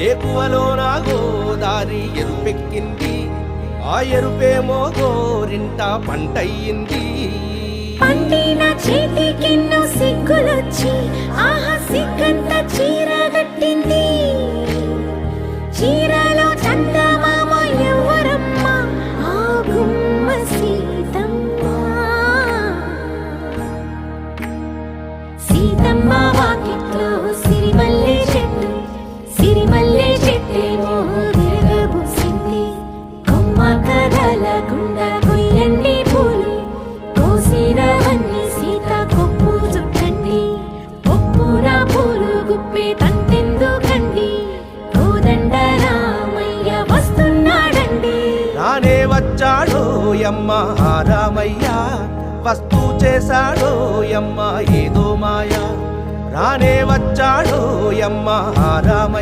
ఏకువలోన గోదారి ఎరుపెక్కింది, ఆ ఎరుపేమో గోరింట పంటయ్యింది. పండిన చేతికెన్నో సిగ్గులొచ్చి ఆహా సిగ్గంత చీరగట్టింది. చీరలో చందమామ ఎవరమ్మ, ఆ గుమ్మ సీతమ్మ. సీతమ్మ వాకిట్లో సిరిమల్లె చెట్టు, సిరిమల్లె చెట్టేమో విరగబూసింది. కొమ్మ కదలకుండా కొయ్యండి పూలు, కోసినవన్నీ సీత కొప్పు చుట్టండి. ఒప్పున పూలు గుప్పే తంతెందుకండి, కోదండ రామయ్య వస్తున్నాడండి. రానే వచ్చాడో యమ్మ ఆ రామయ్య, వస్తూ చేశాడో యమ్మ ఏదో మాయ. రానే వచ్చాడో యమ్మ ఆ రామయ్య.